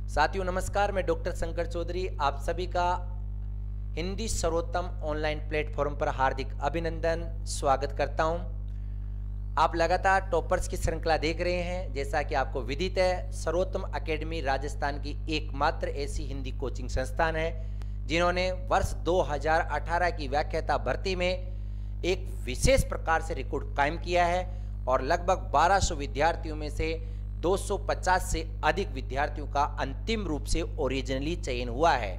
साथियों नमस्कार, मैं डॉक्टर शंकर चौधरी आप सभी का हिंदी सर्वोत्तम ऑनलाइन प्लेटफॉर्म पर हार्दिक अभिनंदन स्वागत करता हूं। आप लगातार टॉपर्स की श्रृंखला देख रहे हैं। जैसा कि आपको विदित है, सर्वोत्तम एकेडमी राजस्थान की एकमात्र ऐसी हिंदी कोचिंग संस्थान है जिन्होंने वर्ष 2018 की व्याख्याता भर्ती में एक विशेष प्रकार से रिकॉर्ड कायम किया है और लगभग 1200 विद्यार्थियों में से 250 से अधिक विद्यार्थियों का अंतिम रूप से ओरिजिनली चयन हुआ है।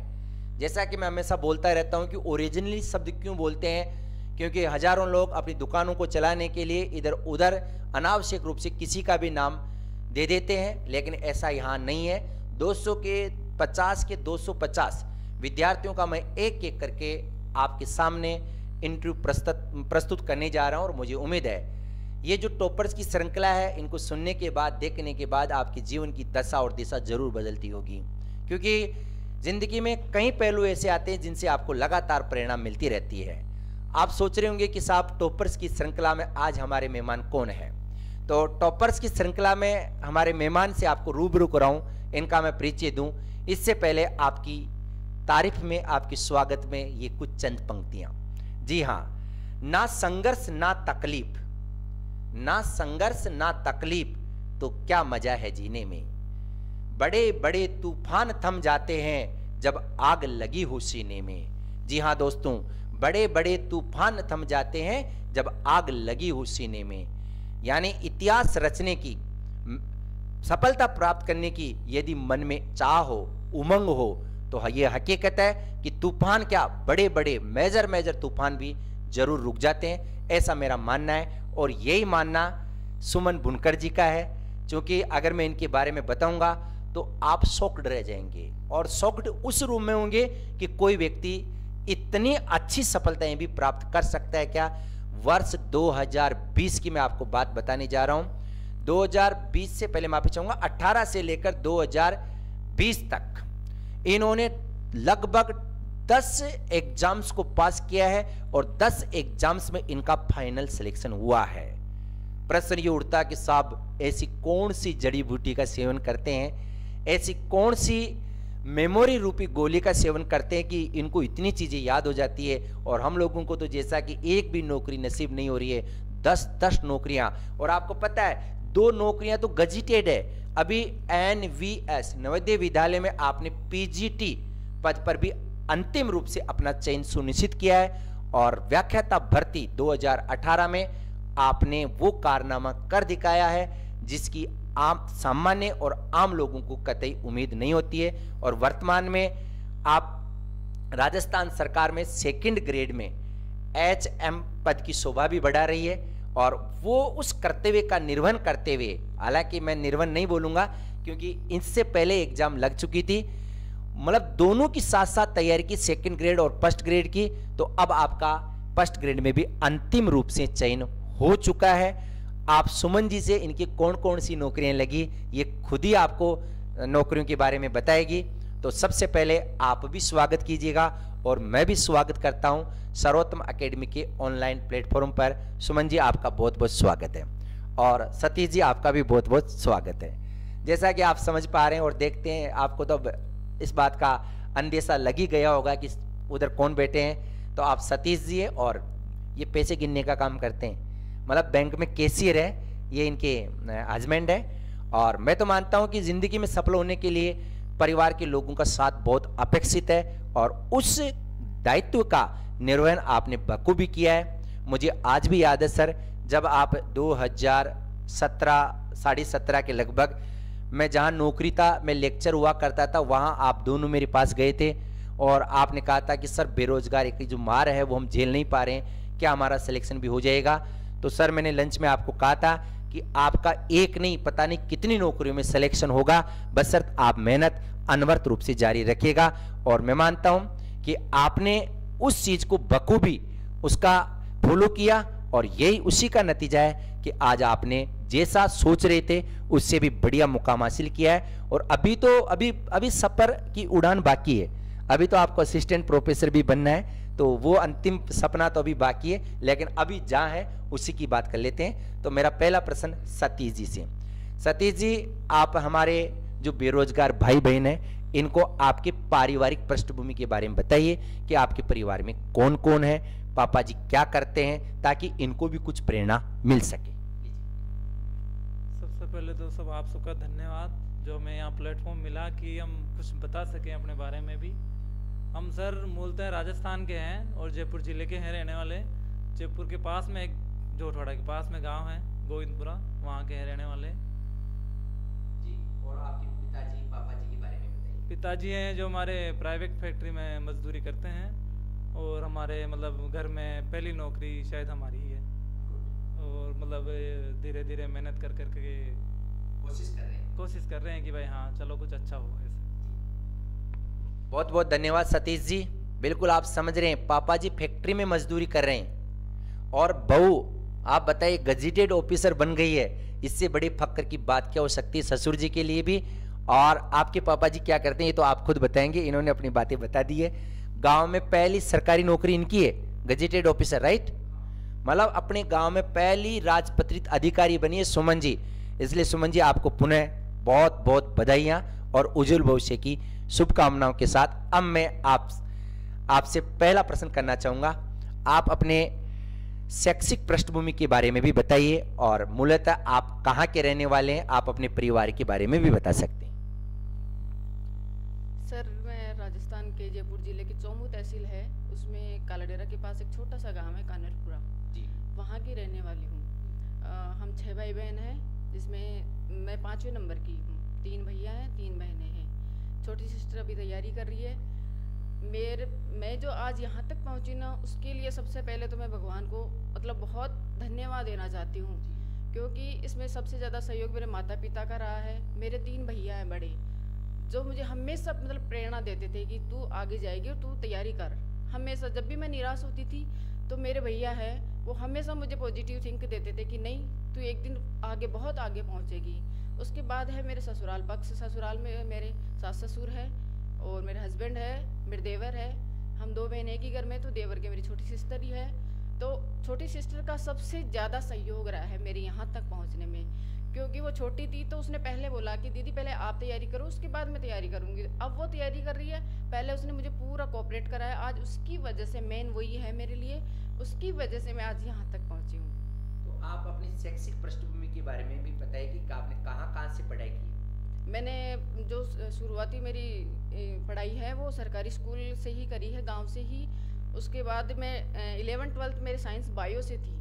जैसा कि मैं हमेशा बोलता रहता हूं कि ओरिजिनली शब्द क्यों बोलते हैं, क्योंकि हजारों लोग अपनी दुकानों को चलाने के लिए इधर उधर अनावश्यक रूप से किसी का भी नाम दे देते हैं, लेकिन ऐसा यहाँ नहीं है। 250 के 250 विद्यार्थियों का मैं एक एक करके आपके सामने इंटरव्यू प्रस्तुत करने जा रहा हूँ और मुझे उम्मीद है ये जो टॉपर्स की श्रृंखला है, इनको सुनने के बाद, देखने के बाद आपके जीवन की दशा और दिशा जरूर बदलती होगी। क्योंकि जिंदगी में कई पहलू ऐसे आते हैं जिनसे आपको लगातार प्रेरणा मिलती रहती है। आप सोच रहे होंगे कि साहब टॉपर्स की श्रृंखला में आज हमारे मेहमान कौन है। तो टॉपर्स की श्रृंखला में हमारे मेहमान से आपको रूबरू कराऊं, इनका मैं परिचय दूं, इससे पहले आपकी तारीफ में, आपके स्वागत में ये कुछ चंद पंक्तियां। जी हाँ, ना संघर्ष ना तकलीफ, ना संघर्ष ना तकलीफ तो क्या मजा है जीने में। बड़े बड़े तूफान थम जाते हैं जब आग लगी हो सीने में। जी हाँ दोस्तों, बड़े बड़े तूफान थम जाते हैं जब आग लगी हो सीने में। यानी इतिहास रचने की, सफलता प्राप्त करने की यदि मन में चाह हो, उमंग हो, तो यह हकीकत है कि तूफान क्या, बड़े बड़े मेजर तूफान भी जरूर रुक जाते हैं। ऐसा मेरा मानना है और यही मानना सुमन बुनकर जी का है। क्योंकि अगर मैं इनके बारे में बताऊंगा तो आप शॉक्ड रह जाएंगे, और शॉक्ड उस रूम में होंगे कि कोई व्यक्ति इतनी अच्छी सफलताएं भी प्राप्त कर सकता है क्या। वर्ष 2020 की मैं आपको बात बताने जा रहा हूं। 2020 से पहले माफी चाहूंगा, 18 से लेकर 2020 तक इन्होंने लगभग 10 एग्जाम्स को पास किया है और 10 एग्जाम्स में इनका फाइनल सिलेक्शन हुआ है। प्रश्न ये उठता कि साहब ऐसी कौन सी जड़ी बूटी का सेवन करते हैं, ऐसी कौन सी मेमोरी रूपी गोली का सेवन करते हैं कि इनको इतनी चीजें याद हो जाती है। और हम लोगों को तो जैसा कि एक भी नौकरी नसीब नहीं हो रही है, 10 नौकरियां। और आपको पता है 2 नौकरियां तो गजिटेड है। अभी NVS नवोदय विद्यालय में आपने PGT पद पर भी अंतिम रूप से अपना चयन सुनिश्चित किया है और व्याख्याता भर्ती 2018 में आपने वो कारनामा कर दिखाया है जिसकी आम सामान्य और आम लोगों को कतई उम्मीद नहीं होती है। और वर्तमान में आप राजस्थान सरकार में 2nd ग्रेड में HM पद की शोभा भी बढ़ा रही है और वो उस कर्तव्य का निर्वहन करते हुए, हालांकि मैं निर्वहन नहीं बोलूंगा क्योंकि इससे पहले एग्जाम लग चुकी थी, मतलब दोनों की साथ साथ तैयारी की, 2nd ग्रेड और 1st ग्रेड की। तो अब आपका 1st ग्रेड में भी अंतिम रूप से चयन हो चुका है। आप सुमन जी से इनकी कौन कौन सी नौकरियां लगी ये खुद ही आपको नौकरियों के बारे में बताएगी। तो सबसे पहले आप भी स्वागत कीजिएगा और मैं भी स्वागत करता हूं सर्वोत्तम एकेडमी के ऑनलाइन प्लेटफॉर्म पर। सुमन जी आपका बहुत बहुत स्वागत है और सतीश जी आपका भी बहुत बहुत स्वागत है। जैसा कि आप समझ पा रहे हैं और देखते हैं, आपको तो इस बात का अंदेशा लग ही गया होगा कि उधर कौन बैठे हैं। तो आप सतीश जी है और ये पैसे गिनने का काम करते हैं, मतलब बैंक में कैशियर है, ये इनके हस्बैंड है। और मैं तो मानता हूं कि जिंदगी में सफल होने के लिए परिवार के लोगों का साथ बहुत अपेक्षित है और उस दायित्व का निर्वहन आपने बखूबी किया है। मुझे आज भी याद है सर, जब आप 2017 साढ़े 17 के लगभग, मैं जहाँ नौकरी था, मैं लेक्चर हुआ करता था, वहाँ आप दोनों मेरे पास गए थे और आपने कहा था कि सर बेरोजगारी की जो मार है वो हम झेल नहीं पा रहे हैं, क्या हमारा सिलेक्शन भी हो जाएगा। तो सर मैंने लंच में आपको कहा था कि आपका एक नहीं पता नहीं कितनी नौकरियों में सिलेक्शन होगा, बशर्ते आप मेहनत अनवरत रूप से जारी रखिएगा। और मैं मानता हूँ कि आपने उस चीज को बखूबी उसका फॉलो किया और यही उसी का नतीजा है कि आज आपने जैसा सोच रहे थे उससे भी बढ़िया मुकाम हासिल किया है। और अभी सफर की उड़ान बाकी है। अभी तो आपको असिस्टेंट प्रोफेसर भी बनना है, तो वो अंतिम सपना तो अभी बाकी है, लेकिन अभी जहाँ है उसी की बात कर लेते हैं। तो मेरा पहला प्रश्न सतीश जी से। सतीश जी, आप हमारे जो बेरोजगार भाई बहन है इनको आपके पारिवारिक पृष्ठभूमि के बारे में बताइए कि आपके परिवार में कौन कौन है, पापा जी क्या करते हैं, ताकि इनको भी कुछ प्रेरणा मिल सके। सबसे पहले तो सब आप सबका धन्यवाद जो हमें यहाँ प्लेटफॉर्म मिला कि हम कुछ बता सकें अपने बारे में भी। हम सर मूलतः राजस्थान के हैं और जयपुर ज़िले के हैं रहने वाले। जयपुर के पास में एक जोटवाड़ा के पास में गांव है गोविंदपुरा, वहाँ के हैं रहने वाले जी। और आपके पिताजी पापा जी के बारे में बताइए। पिताजी हैं जो हमारे प्राइवेट फैक्ट्री में मजदूरी करते हैं और हमारे मतलब घर में पहली नौकरी शायद हमारी ही है और मतलब धीरे धीरे मेहनत कर करके कोशिश कर रहे हैं कि भाई हाँ चलो कुछ अच्छा हो ऐसे। बहुत बहुत धन्यवाद सतीश जी। बिल्कुल आप समझ रहे हैं, पापा जी फैक्ट्री में मजदूरी कर रहे हैं और बहू आप बताइए गजेटेड ऑफिसर बन गई है। इससे बड़ी फक्र की बात क्या हो सकती है ससुर जी के लिए भी। और आपके पापा जी क्या करते हैं ये तो आप खुद बताएंगे, इन्होंने अपनी बातें बता दी है। गांव में पहली सरकारी नौकरी इनकी है, गजेटेड ऑफिसर, राइट। मतलब अपने गांव में पहली राजपत्रित अधिकारी बनी है सुमन जी। इसलिए सुमन जी आपको पुनः बहुत बहुत बधाइयां और उज्जवल भविष्य की शुभकामनाओं के साथ अब मैं आपसे पहला प्रश्न करना चाहूंगा। आप अपने शैक्षिक पृष्ठभूमि के बारे में भी बताइए और मूलतः आप कहाँ के रहने वाले हैं, आप अपने परिवार के बारे में भी बता सकते हैं। सर मैं राजस्थान के जयपुर जिले की चौमू तहसील है, उसमें कालाडेरा के पास एक छोटा सा गांव है कानरपुरा जी, वहाँ की रहने वाली हूँ। हम 6 भाई बहन हैं जिसमें मैं 5वें नंबर की हूँ। 3 भैया हैं 3 बहनें हैं। छोटी सिस्टर अभी तैयारी कर रही है। मैं जो आज यहाँ तक पहुँची ना, उसके लिए सबसे पहले तो मैं भगवान को मतलब बहुत धन्यवाद देना चाहती हूँ, क्योंकि इसमें सबसे ज़्यादा सहयोग मेरे माता पिता का रहा है। मेरे 3 भैया हैं बड़े, जो मुझे हमेशा मतलब प्रेरणा देते थे कि तू आगे जाएगी और तू तैयारी कर। हमेशा जब भी मैं निराश होती थी तो मेरे भैया हैं वो हमेशा मुझे पॉजिटिव थिंक देते थे कि नहीं तू एक दिन आगे बहुत आगे पहुँचेगी। उसके बाद है मेरे ससुराल पक्ष, ससुराल में मेरे सास ससुर है और मेरे हस्बैंड है, मेरे देवर है। हम 2 बहन एक ही घर में, तो देवर के मेरी छोटी सिस्टर ही है। तो छोटी सिस्टर का सबसे ज़्यादा सहयोग रहा है मेरे यहाँ तक पहुँचने में, क्योंकि वो छोटी थी तो उसने पहले बोला कि दीदी पहले आप तैयारी करो उसके बाद मैं तैयारी करूँगी। अब वो तैयारी कर रही है, पहले उसने मुझे पूरा कोऑपरेट कराया। आज उसकी वजह से मेन वही है मेरे लिए, उसकी वजह से मैं आज यहाँ तक पहुँची हूँ। तो आप अपनी शैक्षिक पृष्ठभूमि के बारे में भी बताइए कि आपने कहाँ से पढ़ाई की? मैंने जो शुरुआती मेरी पढ़ाई है वो सरकारी स्कूल से ही करी है, गांव से ही। उसके बाद मैं 11th 12th मेरे साइंस बायो से थी,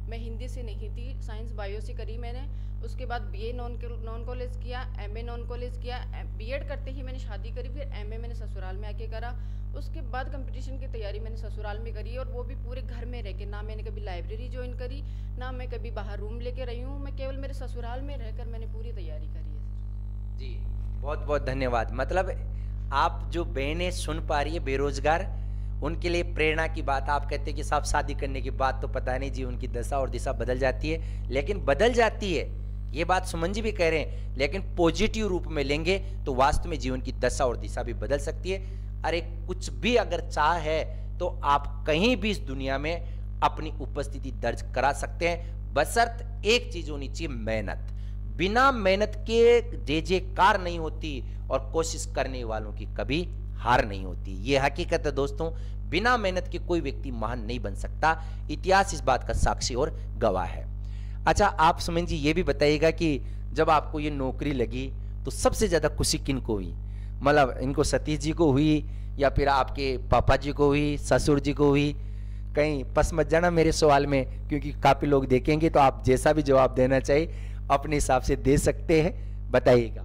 मैं हिंदी से नहीं थी, साइंस बायो से करी मैंने। उसके बाद बीए नॉन कॉलेज किया, एमए नॉन कॉलेज किया, बीएड करते ही मैंने शादी करी, फिर एमए मैंने ससुराल में आके करा। उसके बाद कंपटीशन की तैयारी मैंने ससुराल में करी और वो भी पूरे घर में रह के। ना मैंने कभी लाइब्रेरी ज्वाइन करी, ना मैं कभी बाहर रूम लेके रही हूँ, मैं केवल मेरे ससुराल में रहकर मैंने पूरी तैयारी करी है जी। बहुत बहुत धन्यवाद। मतलब आप जो बहनें सुन पा रही है बेरोजगार, उनके लिए प्रेरणा की बात। आप कहते हैं कि साहब शादी करने के बाद तो पता नहीं जी उनकी दशा और दिशा बदल जाती है, लेकिन बदल जाती है, ये बात सुमन जी भी कह रहे हैं। लेकिन पॉजिटिव रूप में लेंगे तो वास्तव में जीवन की दशा और दिशा भी बदल सकती है। अरे कुछ भी अगर चाह है तो आप कहीं भी इस दुनिया में अपनी उपस्थिति दर्ज करा सकते हैं, बशर्त एक चीज होनी चाहिए, मेहनत। बिना मेहनत के जय-जयकार नहीं होती और कोशिश करने वालों की कभी हार नहीं होती। ये हकीकत है दोस्तों, बिना मेहनत के कोई व्यक्ति महान नहीं बन सकता। इतिहास इस बात का साक्षी और गवाह है। अच्छा आप सुमन जी ये भी बताइएगा कि जब आपको ये नौकरी लगी तो सबसे ज्यादा खुशी किन को हुई? मतलब इनको सतीश जी को हुई या फिर आपके पापा जी को हुई, ससुर जी को हुई? कहीं पस मत जाना मेरे सवाल में, क्योंकि काफी लोग देखेंगे, तो आप जैसा भी जवाब देना चाहिए अपने हिसाब से दे सकते हैं, बताइएगा।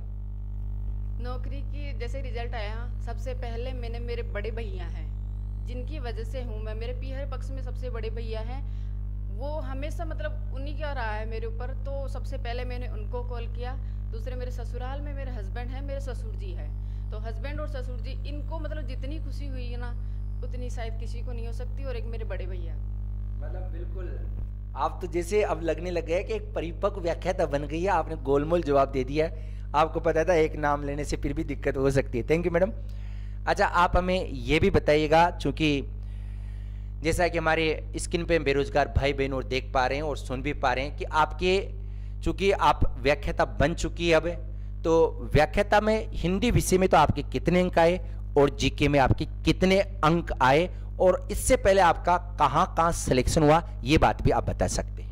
नौकरी की जैसे रिजल्ट आया, सबसे पहले मैंने मेरे बड़े भैया हैं जिनकी वजह से हूँ मैं, मेरे पीहर पक्ष में सबसे बड़े भैया हैं, वो हमेशा मतलब उन्हीं का रहा है मेरे ऊपर, तो सबसे पहले मैंने उनको कॉल किया। दूसरे मेरे ससुराल में मेरे हस्बैंड हैं, मेरे ससुर जी हैं, तो हस्बैंड और ससुर जी, इनको मतलब जितनी खुशी हुई है ना उतनी शायद किसी को नहीं हो सकती। और एक मेरे बड़े भैया, मतलब बिल्कुल आप तो जैसे अब लगने लग गए कि एक परिपक्व व्याख्याता बन गई है, आपने गोलमोल जवाब दे दिया है। आपको पता था एक नाम लेने से फिर भी दिक्कत हो सकती है। Thank you madam. अच्छा आप हमें ये भी बताइएगा, चूंकि जैसा कि हमारे स्क्रीन पे बेरोजगार भाई बहन और देख पा रहे हैं और सुन भी पा रहे हैं कि आपके चूंकि आप व्याख्याता बन चुकी है अब, तो व्याख्याता में हिंदी विषय में तो आपके कितने अंक आए और जीके में आपके कितने अंक आए, और इससे पहले आपका कहाँ सिलेक्शन हुआ, ये बात भी आप बता सकते हैं।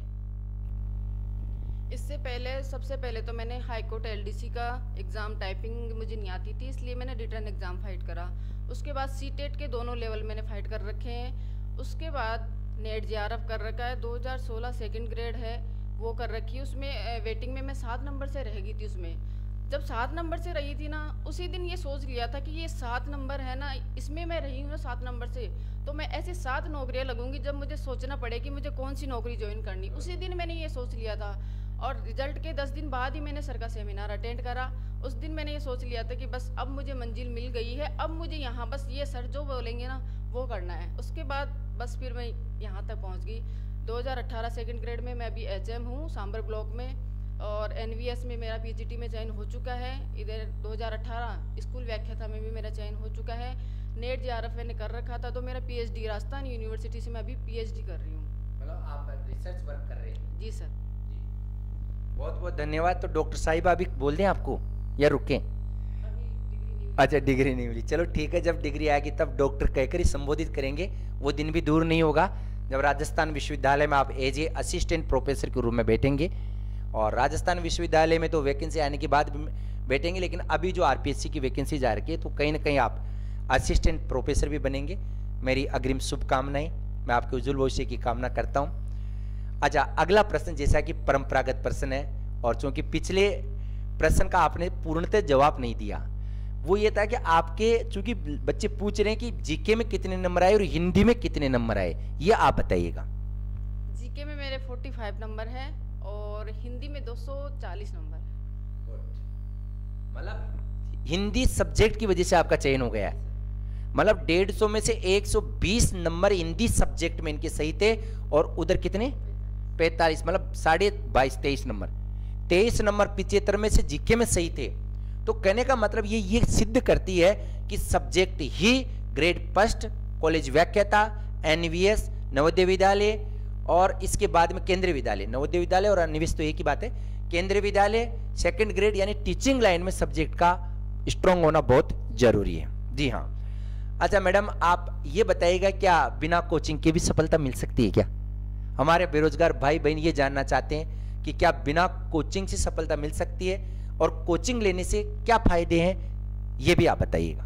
इससे पहले सबसे पहले तो मैंने हाई कोर्ट एलडीसी का एग्ज़ाम, टाइपिंग मुझे नहीं आती थी, इसलिए मैंने रिटर्न एग्ज़ाम फाइट करा। उसके बाद सीटेट के दोनों लेवल मैंने फाइट कर रखे हैं। उसके बाद नेट जेआरएफ कर रखा है, 2016 सेकंड ग्रेड है वो कर रखी है। उसमें वेटिंग में मैं 7 नंबर से रह गई थी। उसमें जब 7 नंबर से रही थी ना, उसी दिन ये सोच लिया था कि ये 7 नंबर है ना, इसमें मैं रही हूँ ना 7 नंबर से, तो मैं ऐसे 7 नौकरियाँ लगूंगी जब मुझे सोचना पड़े कि मुझे कौन सी नौकरी ज्वाइन करनी। उसी दिन मैंने ये सोच लिया था, और रिजल्ट के 10 दिन बाद ही मैंने सर का सेमिनार अटेंड करा। उस दिन मैंने ये सोच लिया था कि बस अब मुझे मंजिल मिल गई है, अब मुझे यहाँ बस ये सर जो बोलेंगे ना वो करना है। उसके बाद बस फिर मैं यहाँ तक पहुँच गई। 2018 सेकंड ग्रेड में मैं अभी एचएम हूँ सांबर ब्लॉक में, और एनवीएस में मेरा पीजीटी में चयन हो चुका है। इधर 2018 स्कूल व्याख्याता में भी मेरा चयन हो चुका है। नेट जेआरएफ मैंने कर रखा था, तो मेरा पीएचडी राजस्थान यूनिवर्सिटी से मैं अभी पीएचडी कर रही हूँ। मतलब आप रिसर्च वर्क कर रहे हैं? जी सर। बहुत बहुत धन्यवाद। तो डॉक्टर साहिबा अभी बोल दें आपको या रुकें? अच्छा, डिग्री नहीं मिली, चलो ठीक है, जब डिग्री आएगी तब डॉक्टर कहकर ही संबोधित करेंगे, वो दिन भी दूर नहीं होगा जब राजस्थान विश्वविद्यालय में आप एज ए असिस्टेंट प्रोफेसर के रूप में बैठेंगे। और राजस्थान विश्वविद्यालय में तो वैकेंसी आने के बाद बैठेंगे, लेकिन अभी जो आरपीएससी की वैकेंसी जा रही है तो कहीं ना कहीं आप असिस्टेंट प्रोफेसर भी बनेंगे। मेरी अग्रिम शुभकामनाएं, मैं आपके उज्जवल भविष्य की कामना करता हूं। अच्छा, अगला प्रश्न जैसा कि परंपरागत प्रश्न है, और चूंकि पिछले प्रश्न का आपने पूर्णतः जवाब नहीं दिया, वो ये था कि आपके, चूंकि बच्चे पूछ रहे हैं कि जीके में कितने नंबर आए और हिंदी में कितने नंबर आए, ये आप बताइएगा। जीके में मेरे 45 नंबर है और हिंदी में 240 नंबर। मतलब हिंदी सब्जेक्ट की वजह से आपका चयन हो गया है। मतलब 150 में से 120 नंबर हिंदी सब्जेक्ट में इनके सही थे, और उधर कितने 45, मतलब 22.5 23 नंबर। 23 नंबर 75 में से जीके में सही थे। तो कहने का मतलब ये सिद्ध करती है कि सब्जेक्ट ही ग्रेड फर्स्ट, कॉलेज व्याख्याता, एनवीएस, नवोदय विद्यालय, और इसके बाद में केंद्रीय विद्यालय। नवोदय विद्यालय और एनवीएस तो एक ही बात है। केंद्रीय विद्यालय सेकंड ग्रेड यानी टीचिंग लाइन में सब्जेक्ट का स्ट्रांग होना बहुत जरूरी है। जी हाँ। अच्छा मैडम, आप ये बताइएगा, क्या बिना कोचिंग के भी सफलता मिल सकती है क्या? हमारे बेरोजगार भाई बहन ये जानना चाहते हैं कि क्या बिना कोचिंग से सफलता मिल सकती है, और कोचिंग लेने से क्या फायदे हैं, ये भी आप बताइएगा।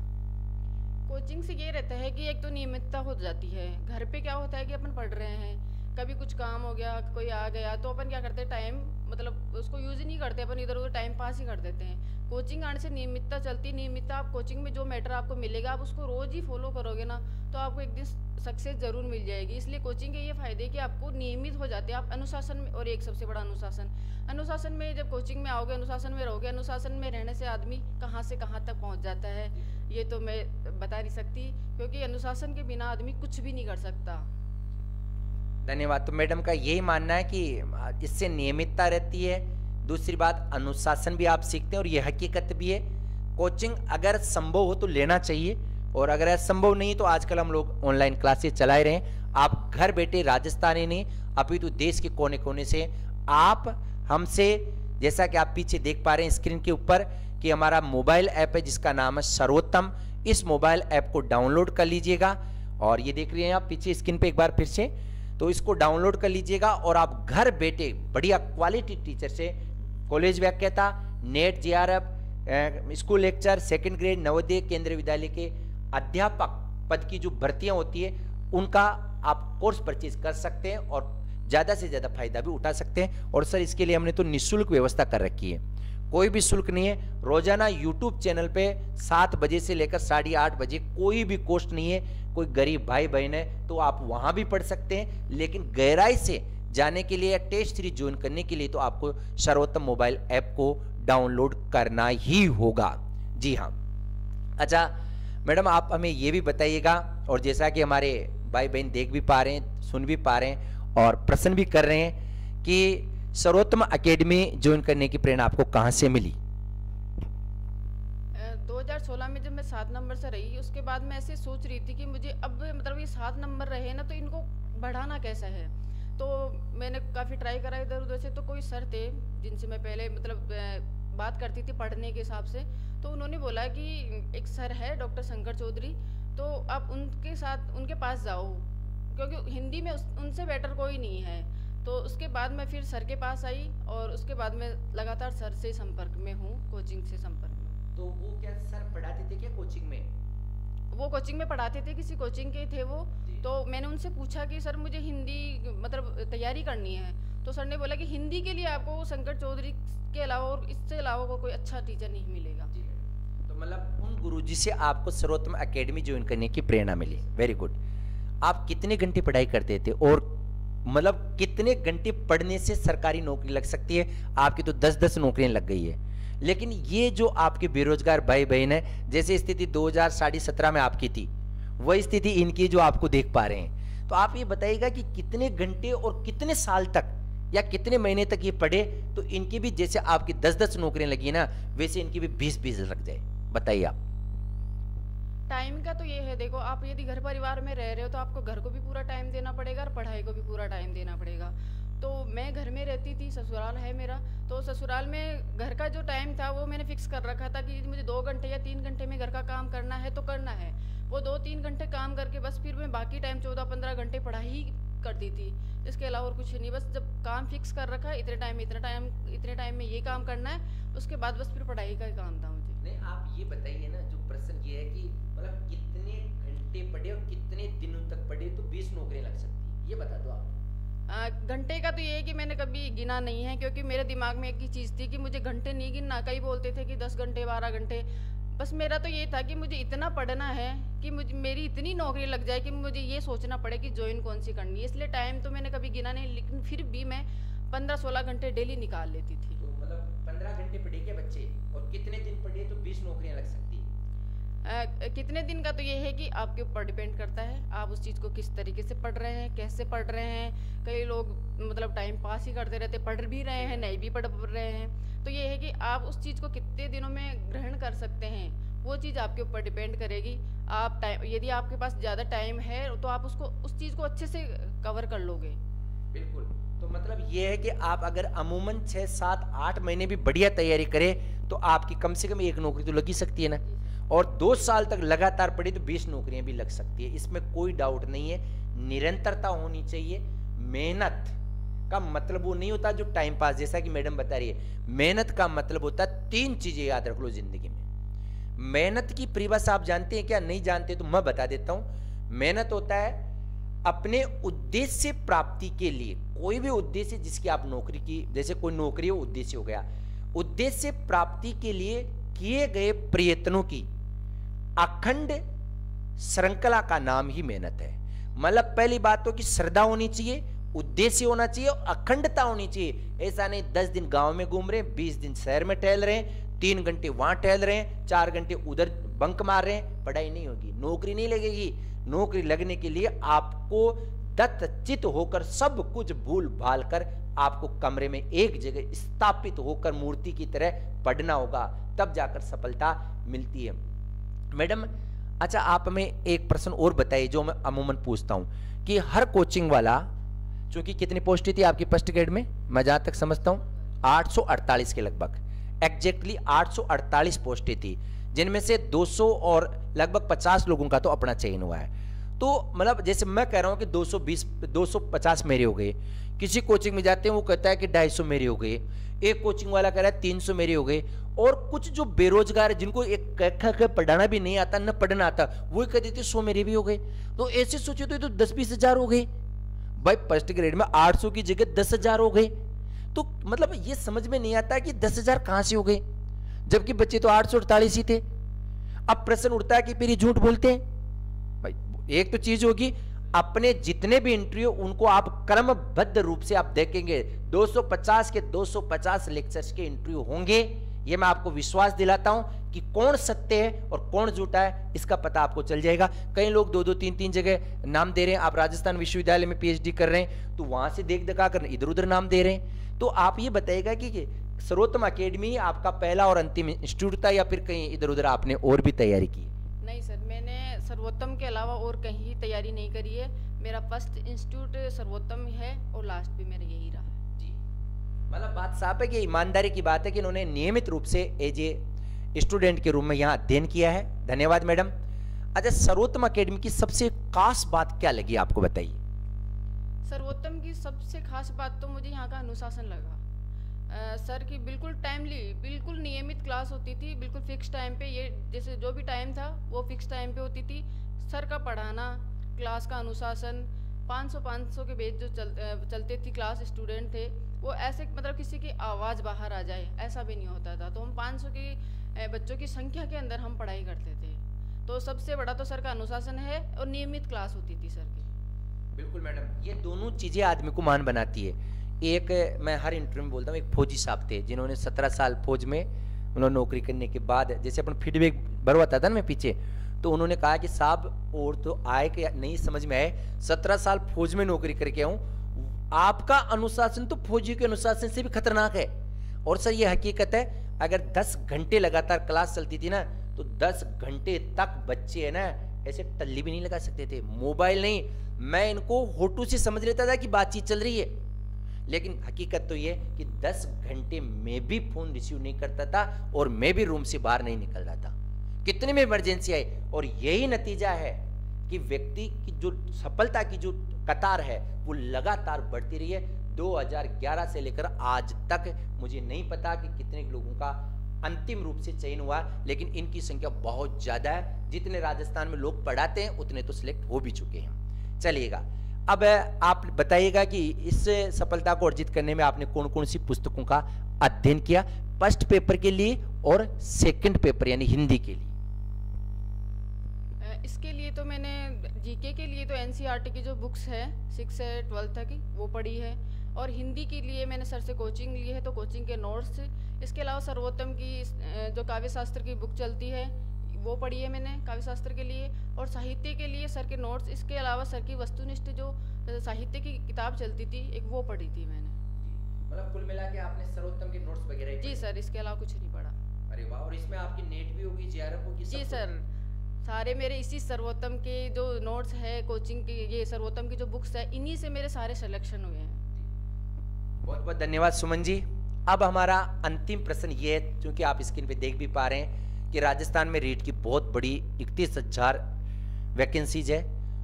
कोचिंग से ये रहता है कि एक तो नियमितता हो जाती है। घर पे क्या होता है कि अपन पढ़ रहे हैं, कभी कुछ काम हो गया, कोई आ गया, तो अपन क्या करते हैं, टाइम मतलब उसको यूज ही नहीं करते, अपन इधर उधर टाइम पास ही कर देते हैं। कोचिंग आने से नियमितता चलती है। नियमितता, आप कोचिंग में जो मैटर आपको मिलेगा आप उसको रोज ही फॉलो करोगे ना, तो आपको एक दिन सक्सेस जरूर मिल जाएगी। इसलिए कोचिंग के ये फायदे कि आपको नियमित हो जाते हैं आप अनुशासन में। और एक सबसे बड़ा अनुशासन में जब कोचिंग में आओगे, अनुशासन में रहोगे, अनुशासन में रहने से आदमी कहाँ से कहाँ तक पहुँच जाता है, ये तो मैं बता नहीं सकती, क्योंकि अनुशासन के बिना आदमी कुछ भी नहीं कर सकता। धन्यवाद। तो मैडम का यही मानना है कि इससे नियमितता रहती है, दूसरी बात अनुशासन भी आप सीखते हैं, और यह हकीकत भी है। कोचिंग अगर संभव हो तो लेना चाहिए, और अगर असंभव नहीं तो आजकल हम लोग ऑनलाइन क्लासेस चला रहे हैं। आप घर बैठे राजस्थान ही नहीं अपितु देश के कोने कोने से आप हमसे, जैसा कि आप पीछे देख पा रहे हैं स्क्रीन के ऊपर कि हमारा मोबाइल ऐप है जिसका नाम है सर्वोत्तम, इस मोबाइल ऐप को डाउनलोड कर लीजिएगा। और ये देख रहे हैं आप पीछे स्क्रीन पे एक बार फिर से, तो इसको डाउनलोड कर लीजिएगा और आप घर बैठे बढ़िया क्वालिटी टीचर से कॉलेज व्याख्याता, net JRF, school lecture, second grade, Navodaya, केंद्रीय विद्यालय के अध्यापक पद की जो भर्तियां होती है उनका आप कोर्स परचेज कर सकते हैं और ज़्यादा से ज़्यादा फायदा भी उठा सकते हैं। और सर इसके लिए हमने तो निःशुल्क व्यवस्था कर रखी है, कोई भी शुल्क नहीं है। रोजाना यूट्यूब चैनल पे 7 बजे से लेकर 8:30 बजे कोई भी कॉस्ट नहीं है। कोई गरीब भाई बहन है तो आप वहां भी पढ़ सकते हैं, लेकिन गहराई से जाने के लिए या टेस्ट सीरीज ज्वाइन करने के लिए तो आपको सर्वोत्तम मोबाइल ऐप को डाउनलोड करना ही होगा। जी हाँ। अच्छा मैडम, आप हमें ये भी बताइएगा, और जैसा कि हमारे भाई बहन देख भी पा रहे हैं, सुन भी पा रहे हैं और प्रश्न भी कर रहे हैं कि सर्वोत्तम एकेडमी ज्वाइन करने की प्रेरणा आपको कहां से मिली? 2016 में जब मैं 7 नंबर से रही, उसके बाद मैं ऐसे सोच रही थी कि मुझे अब मतलब ये 7 नंबर रहे ना, तो इनको बढ़ाना कैसा है। तो मैंने काफ़ी ट्राई करा इधर उधर से, तो कोई सर थे जिनसे मैं पहले मतलब बात करती थी पढ़ने के हिसाब से, तो उन्होंने बोला कि एक सर है डॉक्टर शंकर चौधरी, तो आप उनके साथ उनके पास जाओ, क्योंकि हिंदी में उनसे बेटर कोई नहीं है। तो उसके बाद मैं फिर सर के पास आई और उसके बाद मैं लगातार सर से संपर्क में हूँ, कोचिंग से संपर्क में। तो वो क्या सर पढ़ाते थे क्या कोचिंग में? वो कोचिंग में पढ़ाते थे, किसी कोचिंग के थे वो। तो मैंने उनसे पूछा कि सर मुझे हिंदी मतलब तैयारी करनी है, तो सर ने बोला कि हिंदी के लिए आपको शंकर चौधरी के अलावा और इससे अलावा कोई अच्छा टीचर नहीं मिलेगा। तो मतलब उन गुरुजी से आपको सर्वोत्तम एकेडमी ज्वाइन करने की प्रेरणा मिली। Very good. आप कितने घंटे पढ़ाई करते थे और मतलब कितने घंटे पढ़ने से सरकारी नौकरी लग सकती है? आपकी तो 10-10 नौकरियां लग गई है, लेकिन ये जो आपके बेरोजगार भाई बहन है, जैसे स्थिति 2017 में आपकी थी, वही स्थिति इनकी जो आपको देख पा रहे हैं। तो आप ये बताइएगा कि कितने घंटे और कितने साल तक या कितने महीने तक ये पढ़े तो इनकी भी जैसे आपकी 10-10 नौकरियां लगी ना, वैसे इनकी भी 20-20 लग जाए। बताइए आप। टाइम का तो ये है, देखो आप यदि घर परिवार में रह रहे हो तो आपको घर को भी पूरा टाइम देना पड़ेगा और पढ़ाई को भी पूरा टाइम देना पड़ेगा। तो मैं घर में रहती थी, ससुराल है मेरा, तो ससुराल में घर का जो टाइम था वो मैंने फिक्स कर रखा था कि मुझे 2 घंटे या 3 घंटे में घर का काम करना है तो करना है। वो 2-3 घंटे काम करके बस फिर मैं बाकी टाइम 14-15 घंटे पढ़ाई ही करती थी, इसके अलावा और कुछ नहीं। बस जब काम फिक्स कर रखा है इतने टाइम में ये काम करना है, उसके बाद बस फिर पढ़ाई का काम था मुझे। नहीं, आप ये बताइए ना, जो प्रश्न ये है कि मतलब कितने घंटे पढ़े और कितने दिनों तक पढ़े तो 20 नौकरियां लग सकती है, ये बता दो आप। घंटे का तो ये है कि मैंने कभी गिना नहीं है, क्योंकि मेरे दिमाग में एक ही चीज़ थी कि मुझे घंटे नहीं गिनना। कई बोलते थे कि 10 घंटे 12 घंटे, बस मेरा तो ये था कि मुझे इतना पढ़ना है कि मुझे मेरी इतनी नौकरी लग जाए कि मुझे ये सोचना पड़े कि ज्वाइन कौन सी करनी है। इसलिए टाइम तो मैंने कभी गिना नहीं, लेकिन फिर भी मैं 15-16 घंटे डेली निकाल लेती थी। तो मतलब 15 घंटे पढ़े क्या बच्चे और कितने दिन पढ़े तो 20 नौकरियां लग सकती है? कितने दिन का तो ये है कि आपके ऊपर डिपेंड करता है, आप उस चीज़ को किस तरीके से पढ़ रहे हैं, कैसे पढ़ रहे हैं। कई लोग मतलब टाइम पास ही करते रहते, पढ़ भी रहे हैं, नहीं भी पढ़ रहे हैं। तो ये है कि आप उस चीज़ को कितने दिनों में ग्रहण कर सकते हैं, वो चीज़ आपके ऊपर डिपेंड करेगी। आप टाइम, यदि आपके पास ज़्यादा टाइम है तो आप उस चीज़ को अच्छे से कवर कर लोगे। बिल्कुल। तो मतलब ये है कि आप अगर अमूमन 6, 7, 8 महीने भी बढ़िया तैयारी करें तो आपकी कम से कम एक नौकरी तो लग ही सकती है ना, और 2 साल तक लगातार पढ़े तो 20 नौकरियां भी लग सकती है, इसमें कोई डाउट नहीं है। निरंतरता होनी चाहिए। मेहनत का मतलब वो नहीं होता जो टाइम पास, जैसा कि मैडम बता रही है। मेहनत का मतलब होता है 3 चीजें याद रख लो जिंदगी में। मेहनत की परिभाषा आप जानते हैं क्या? नहीं जानते तो मैं बता देता हूं। मेहनत होता है अपने उद्देश्य प्राप्ति के लिए, कोई भी उद्देश्य जिसकी आप नौकरी की, जैसे कोई नौकरी हो उद्देश्य हो गया, उद्देश्य प्राप्ति के लिए किए गए प्रयत्नों की अखंड श्रृंखला का नाम ही मेहनत है। मतलब पहली बात तो कि श्रद्धा होनी चाहिए, उद्देश्य होना चाहिए और अखंडता होनी चाहिए। ऐसा नहीं 10 दिन गांव में घूम रहे हैं, 20 दिन शहर में टहल रहे हैं, 3 घंटे वहां टहल रहे हैं, 4 घंटे उधर बंक मार रहे हैं, पढ़ाई नहीं होगी, नौकरी नहीं लगेगी। नौकरी लगने के लिए आपको दत्तचित होकर सब कुछ भूल भाल कर आपको कमरे में एक जगह स्थापित होकर मूर्ति की तरह पढ़ना होगा, तब जाकर सफलता मिलती है। मैडम अच्छा, आप हमें एक प्रश्न और बताइए जो मैं अमूमन पूछता हूं कि हर कोचिंग वाला, चूंकि कितनी पोस्टें थी आपकी फर्स्ट ग्रेड में, मैं जहां तक समझता हूं 848 के लगभग, एग्जैक्टली 848 पोस्टें थी, जिनमें से 200 और लगभग 50 लोगों का तो अपना चयन हुआ है। तो मतलब जैसे मैं कह रहा हूं कि 250 मेरे हो गए, किसी कोचिंग में जाते हैं वो कहता है कि 250 मेरे हो गए, एक कोचिंग वाला कह रहा है 300 मेरे हो गए, और कुछ जो बेरोजगार है जिनको एक पढ़ाना भी नहीं आता न पढ़ना आता, वो कह देते 100 मेरे भी हो गए। तो ऐसे सोचे तो ये तो 10-20 हजार हो गए भाई। फर्स्ट ग्रेड में 800 की जगह 10,000 हो गए। तो मतलब ये समझ में नहीं आता कि 10,000 कहां से हो गए, जबकि बच्चे तो 848 ही थे। अब प्रश्न उठता है कि फिर ये झूठ बोलते हैं। भाई एक तो चीज होगी, अपने जितने भी इंटरव्यू उनको आप क्रमबद्ध रूप से आप देखेंगे, 250 के 250 लेक्चर्स के इंटरव्यू होंगे। ये मैं आपको विश्वास दिलाता हूं कि कौन सत्य है और कौन झूठा है इसका पता आपको चल जाएगा। कई लोग 2-2, 3-3 जगह नाम दे रहे हैं। आप राजस्थान विश्वविद्यालय में पीएचडी कर रहे हैं तो वहां से देख दिखा कर इधर उधर नाम दे रहे हैं। तो आप ये बताइएगा कि सर्वोत्तम अकेडमी आपका पहला और अंतिम इंस्टीट्यूट था या फिर कहीं इधर उधर आपने और भी तैयारी की? नहीं सर, मैंने सर्वोत्तम के अलावा और कहीं तैयारी नहीं करी है। मेरा फर्स्ट इंस्टीट्यूट सर्वोत्तम है और लास्ट भी मेरा यही रहा। जी, मतलब बात साफ है कि ईमानदारी की बात है कि इन्होंने नियमित रूप से एज ए स्टूडेंट के रूप में यहाँ अध्ययन किया है। धन्यवाद मैडम। अच्छा, सर्वोत्तम अकेडमी की सबसे खास बात क्या लगी आपको, बताइए। सर्वोत्तम की सबसे खास बात तो मुझे यहाँ का अनुशासन लगा। सर की बिल्कुल टाइमली, बिल्कुल नियमित क्लास होती थी, बिल्कुल फिक्स टाइम पे। ये जैसे जो भी टाइम था वो फिक्स टाइम पे होती थी। सर का पढ़ाना, क्लास का अनुशासन, 500 के बेच जो चलते थी क्लास, स्टूडेंट थे वो ऐसे मतलब किसी की आवाज़ बाहर आ जाए ऐसा भी नहीं होता था। तो हम 500 की बच्चों की संख्या के अंदर हम पढ़ाई करते थे। तो सबसे बड़ा तो सर का अनुशासन है और नियमित क्लास होती थी सर की। बिल्कुल मैडम, ये दोनों चीज़ें आदमी को महान बनाती है। एक, मैं हर इंटरव्यू में बोलता हूँ, एक फौजी साहब थे जिन्होंने 17 साल फौज में उन्होंने नौकरी करने के बाद, जैसे अपन फीडबैक भरवाता था ना मैं पीछे, तो उन्होंने कहा कि साहब और तो आए कि नहीं समझ में आए, 17 साल फौज में नौकरी करके आऊँ, आपका अनुशासन तो फौजी के अनुशासन से भी खतरनाक है। और सर ये हकीकत है, अगर 10 घंटे लगातार क्लास चलती थी ना तो 10 घंटे तक बच्चे है ना ऐसे टल्ली भी नहीं लगा सकते थे, मोबाइल नहीं। मैं इनको होटू से समझ लेता था कि बातचीत चल रही है, लेकिन हकीकत तो ये कि 10 घंटे में भी फोन रिसीव नहीं करता था और मैं भी रूम से बाहर नहीं निकल रहा था, कितनी में इमरजेंसी आई। और यही नतीजा है कि व्यक्ति की जो सफलता की जो कतार है वो लगातार बढ़ती रही है। 2011 से लेकर आज तक मुझे नहीं पता कि कितने लोगों का अंतिम रूप से चयन हुआ, लेकिन इनकी संख्या बहुत ज्यादा है। जितने राजस्थान में लोग पढ़ाते हैं उतने तो सिलेक्ट हो भी चुके हैं। चलिएगा, अब आप बताइएगा कि इस सफलता को अर्जित करने में आपने कौन कौन सी पुस्तकों का अध्ययन किया, फर्स्ट पेपर के लिए और सेकंड पेपर यानी हिंदी के लिए। इसके लिए तो मैंने जीके के लिए तो एनसीईआरटी की जो बुक्स है 6 से 12 तक की वो पढ़ी है, और हिंदी के लिए मैंने सर से कोचिंग ली है तो कोचिंग के नोट्स। इसके अलावा सर्वोत्तम की जो काव्य शास्त्र की बुक चलती है वो पढ़ी है मैंने काव्य शास्त्र के लिए, और साहित्य के लिए सर के नोट्स। इसके अलावा सर की वस्तुनिष्ठ जो साहित्य की किताब चलती थी एक वो पढ़ी थी मैंने। मतलब कुल मिला के आपने सर्वोत्तम के नोट्स वगैरह? जी सर, इसके अलावा कुछ नहीं पढ़ा। अरे वाह, और इसमें आपकी नेट भी होगी, जेआरएफ होगी? जी सर, सारे मेरे इसी सर्वोत्तम के जो नोट्स है कोचिंग की, ये सर्वोत्तम की जो बुक्स है इन्हीं से मेरे सारे सिलेक्शन हुए हैं। बहुत बहुत धन्यवाद सुमन जी। अब हमारा अंतिम प्रश्न ये है, क्योंकि आप स्क्रीन पे देख भी पा रहे हैं कि राजस्थान में रीट की बहुत बड़ी 31,000 वैकेंसीज है,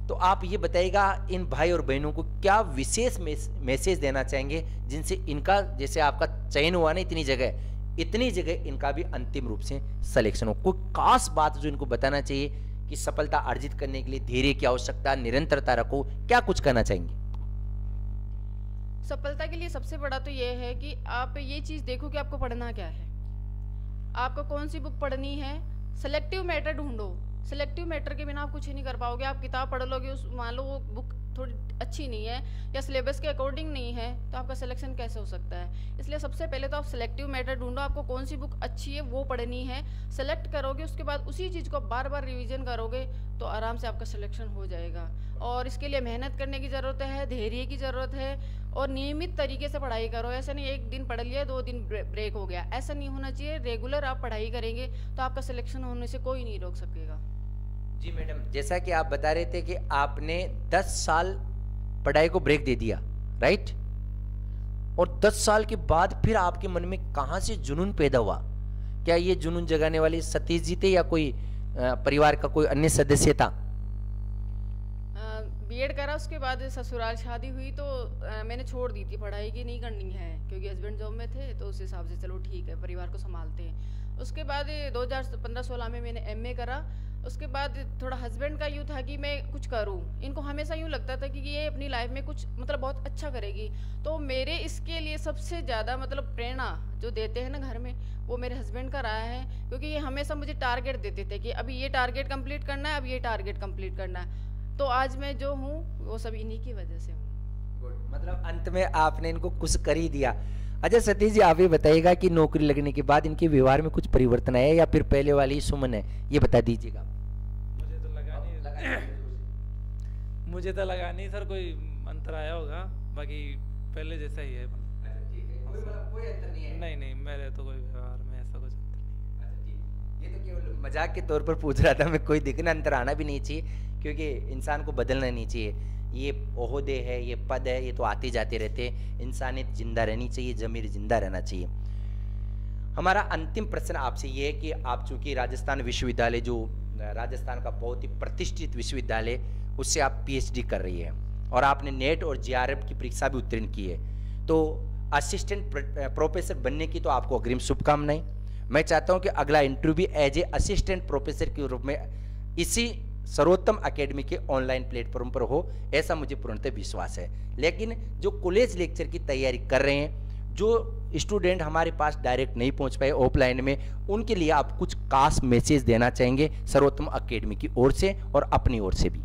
तो आप ये बताइएगा इन भाई और बहनों को क्या विशेष मैसेज देना चाहेंगे जिनसे इनका, जैसे आपका चयन हुआ ना इतनी जगह इनका भी अंतिम रूप से सिलेक्शन हो। कोई खास बात जो इनको बताना चाहिए कि सफलता अर्जित करने के लिए धैर्य की आवश्यकता, निरंतरता रखो, क्या कुछ करना चाहेंगे? सफलता के लिए सबसे बड़ा तो ये है कि आप ये चीज़ देखो कि आपको पढ़ना क्या है, आपको कौन सी बुक पढ़नी है। सेलेक्टिव मैटर ढूंढो, सेलेक्टिव मैटर के बिना आप कुछ ही नहीं कर पाओगे। आप किताब पढ़ लोगे, उस मान लो वो बुक थोड़ी अच्छी नहीं है या सिलेबस के अकॉर्डिंग नहीं है तो आपका सिलेक्शन कैसे हो सकता है। इसलिए सबसे पहले तो आप सेलेक्टिव मैटर ढूंढो, आपको कौन सी बुक अच्छी है वो पढ़नी है, सेलेक्ट करोगे, उसके बाद उसी चीज़ को बार बार रिवीजन करोगे तो आराम से आपका सिलेक्शन हो जाएगा। और इसके लिए मेहनत करने की ज़रूरत है, धैर्य की ज़रूरत है, और नियमित तरीके से पढ़ाई करो। ऐसा नहीं एक दिन पढ़ लिया 2 दिन ब्रेक हो गया, ऐसा नहीं होना चाहिए। रेगुलर आप पढ़ाई करेंगे तो आपका सिलेक्शन होने से कोई नहीं रोक सकेगा। जी मैडम, जैसा कि आप बता रहे थे कि आपने 10 साल पढ़ाई को ब्रेक दे दिया, राइट? और 10 साल के बाद फिर आपके मन में कहां से जुनून पैदा हुआ? क्या ये जुनून जगाने वाले सतीश जी थे या कोई परिवार का कोई अन्य सदस्य था? बीएड करा, उसके बाद ससुराल शादी हुई तो मैंने छोड़ दी थी पढ़ाई की, नहीं करनी है क्योंकि हस्बैंड जॉब में थे, तो उस हिसाब से चलो ठीक है परिवार को संभालते हैं। उसके बाद 2015-16 में मैंने एमए करा। उसके बाद थोड़ा हस्बैंड का यूँ था कि मैं कुछ करूँ, इनको हमेशा यूँ लगता था कि ये अपनी लाइफ में कुछ मतलब बहुत अच्छा करेगी। तो मेरे इसके लिए सबसे ज़्यादा मतलब प्रेरणा जो देते हैं ना घर में, वो मेरे हस्बैंड का रहा है, क्योंकि ये हमेशा मुझे टारगेट देते थे कि अभी ये टारगेट कंप्लीट करना है, अब ये टारगेट कंप्लीट करना है। तो आज मैं जो हूँ वो सब इन्हीं की वजह से हूँ। मतलब अंत में आपने इनको कुछ कर ही दिया। अच्छा सतीश जी, आप ये बताइएगा कि नौकरी लगने के बाद इनके व्यवहार में कुछ परिवर्तन आया या फिर पहले वाली ही सुमन है, ये बता दीजिएगा। मुझे तो लगा नहीं सर कोई अंतर आया होगा, बाकी पहले जैसा ही है। कोई अंतर नहीं है? नहीं, मेरे तो कोई व्यवहार में ऐसा कुछ अंतर नहीं। ये तो केवल मजाक के तौर पर पूछ रहा था मैं, कोई दिखना अंतर आना भी नहीं चाहिए, क्योंकि इंसान को बदलना नहीं चाहिए। ये ओहदे है, ये पद है, ये तो आते जाते रहते हैं। इंसानियत जिंदा रहनी चाहिए, ज़मीर जिंदा रहना चाहिए। हमारा अंतिम प्रश्न आपसे ये है कि आप चूंकि राजस्थान विश्वविद्यालय, जो राजस्थान का बहुत ही प्रतिष्ठित विश्वविद्यालय, उससे आप पीएचडी कर रही है और आपने नेट और जेआरएफ की परीक्षा भी उत्तीर्ण की है, तो असिस्टेंट प्रोफेसर बनने की तो आपको अग्रिम शुभकामनाएं। मैं चाहता हूं कि अगला इंटरव्यू भी एज ए असिस्टेंट प्रोफेसर के रूप में इसी सर्वोत्तम अकेडमी के ऑनलाइन प्लेटफॉर्म पर हो, ऐसा मुझे पूर्णतः विश्वास है। लेकिन जो कॉलेज लेक्चर की तैयारी कर रहे हैं, जो स्टूडेंट हमारे पास डायरेक्ट नहीं पहुंच पाए ऑफलाइन में, उनके लिए आप कुछ खास मैसेज देना चाहेंगे सर्वोत्तम अकेडमी की ओर से और अपनी ओर से भी?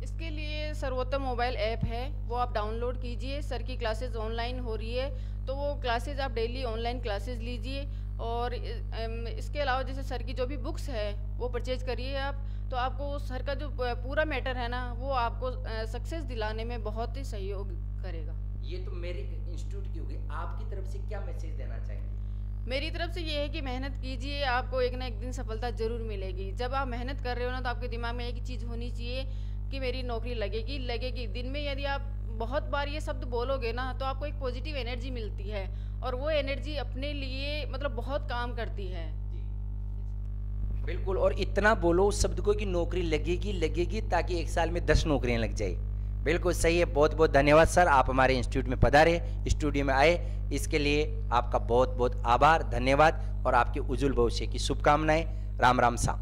इसके लिए सर्वोत्तम मोबाइल ऐप है, वो आप डाउनलोड कीजिए। सर की क्लासेस ऑनलाइन हो रही है, तो वो क्लासेस आप डेली ऑनलाइन क्लासेस लीजिए। और इसके अलावा जैसे सर की जो भी बुक्स है वो परचेज करिए आप, तो आपको सर का जो पूरा मैटर है ना, वो आपको सक्सेस दिलाने में बहुत ही सहयोग करेगा। ये तो मेरी इंस्टीट्यूट की होगी, आपकी तरफ से क्या मैसेज देना चाहेंगे? मेरी तरफ से ये है कि मेहनत कीजिए, आपको एक ना एक दिन सफलता जरूर मिलेगी। जब आप मेहनत कर रहे हो ना, तो आपके दिमाग में एक ही चीज़ होनी चाहिए कि मेरी नौकरी लगेगी। दिन में यदि आप बहुत बार ये शब्द बोलोगे ना, तो आपको एक पॉजिटिव एनर्जी मिलती है, और वो एनर्जी अपने लिए मतलब बहुत काम करती है। बिल्कुल, और इतना बोलो उस शब्द को कि नौकरी लगेगी, ताकि 1 साल में 10 नौकरियां लग जाए। बिल्कुल सही है। बहुत बहुत धन्यवाद सर, आप हमारे इंस्टीट्यूट में पधारे, स्टूडियो में आए, इसके लिए आपका बहुत बहुत आभार, धन्यवाद, और आपके उज्जवल भविष्य की शुभकामनाएं। राम राम सा।